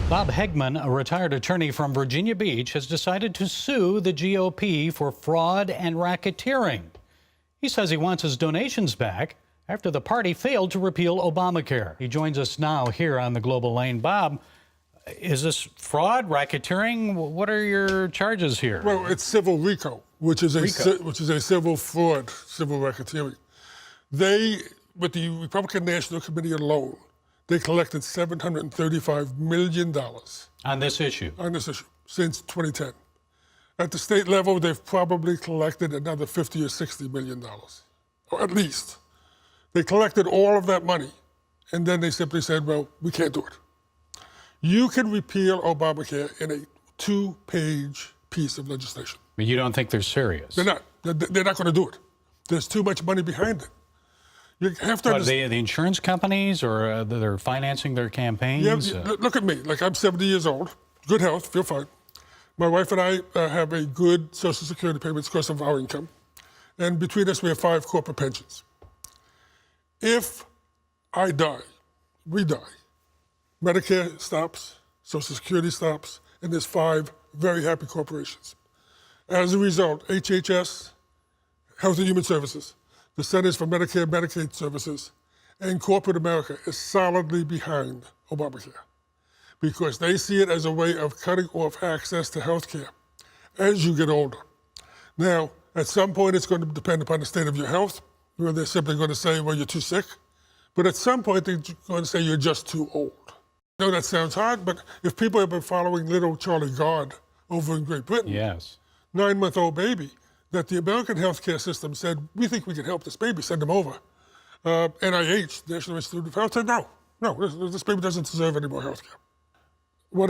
Bob Heghmann, a retired attorney from Virginia Beach, has decided to sue the GOP for fraud and racketeering. He says he wants his donations back after the party failed to repeal Obamacare. He joins us now here on the Global Lane. Bob, is this fraud, racketeering? What are your charges here? Well, it's civil RICO, which is a civil fraud, civil racketeering. They, with the Republican National Committee alone, they collected $735 million. On this issue? On this issue, since 2010. At the state level, they've probably collected another $50 or $60 million, or at least. They collected all of that money, and then they simply said, well, we can't do it. You can repeal Obamacare in a 2-page piece of legislation. But you don't think they're serious? They're not. They're not going to do it. There's too much money behind it. You have to understand. The insurance companies, or they're financing their campaigns? Yeah, look at me. Like, I'm 70 years old, good health, feel fine. My wife and I have a good Social Security payments because of our income. And between us, we have 5 corporate pensions. If I die, we die, Medicare stops, Social Security stops, and there's 5 very happy corporations. As a result, HHS, Health and Human Services, the Centers for Medicare and Medicaid Services, and corporate America is solidly behind Obamacare because they see it as a way of cutting off access to health care as you get older. Now, at some point, it's going to depend upon the state of your health, where they're simply going to say, well, you're too sick. But at some point, they're going to say you're just too old. I know that sounds hard, but if people have been following little Charlie Gard over in Great Britain, yes, 9-month-old baby, that the American healthcare system said, we think we can help this baby, send him over. NIH, National Institute of Health, said, no, this baby doesn't deserve any more health care. What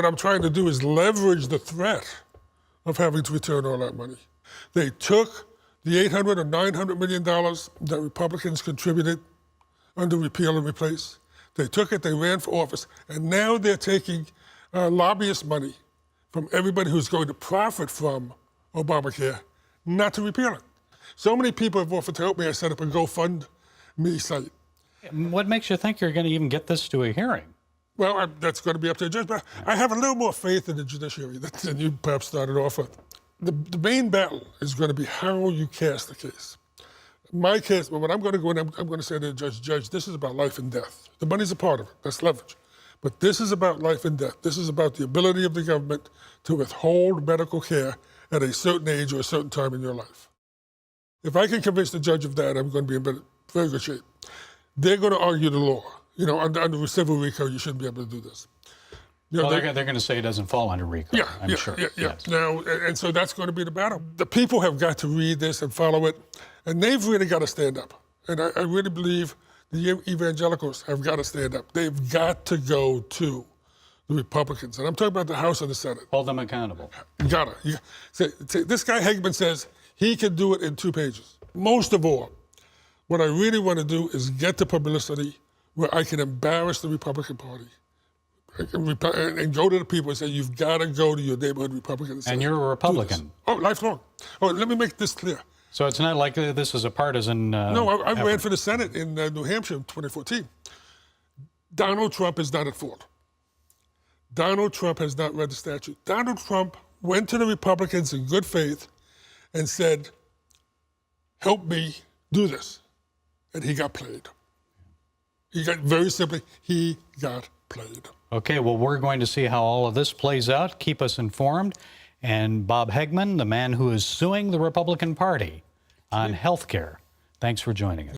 I'm trying to do is leverage the threat of having to return all that money. They took the $800 or $900 million that Republicans contributed under repeal and replace. They took it, they ran for office, and now they're taking lobbyist money from everybody who's going to profit from Obamacare, not to repeal it. So many people have offered to help me. I set up a GoFundMe site. What makes you think you're going to even get this to a hearing? Well, that's going to be up to the judge, but I have a little more faith in the judiciary than you perhaps started off with. The main battle is going to be how you cast the case. My case, but when I'm going to go in, I'm going to say to the judge, this is about life and death. The money's a part of it, that's leverage. But this is about life and death. This is about the ability of the government to withhold medical care at a certain age or a certain time in your life. If I can convince the judge of that, I'm going to be in very good shape. They're going to argue the law. You know, under civil RICO, you shouldn't be able to do this. You know, well, they're going to say it doesn't fall under RICO, I'm sure. Yeah. Yes. Now, and so that's going to be the battle. The people have got to read this and follow it, and they've really got to stand up. And I really believe the evangelicals have got to stand up. They've got to go to the Republicans. And I'm talking about the House and the Senate. Hold them accountable. You gotta. This guy Heghmann says he can do it in 2 pages. Most of all, what I really want to do is get the publicity where I can embarrass the Republican Party and go to the people and say, you've got to go to your neighborhood Republican. And you're a Republican. Oh, lifelong. Oh, let me make this clear. So it's not like this is a partisan No, I ran for the Senate in New Hampshire in 2014. Donald Trump is not at fault. Donald Trump has not read the statute. Donald Trump went to the Republicans in good faith and said, help me do this. And he got played. Very simply, he got played. Okay, well, we're going to see how all of this plays out. Keep us informed. And Bob Heghmann, the man who is suing the Republican Party on health care, thanks for joining us.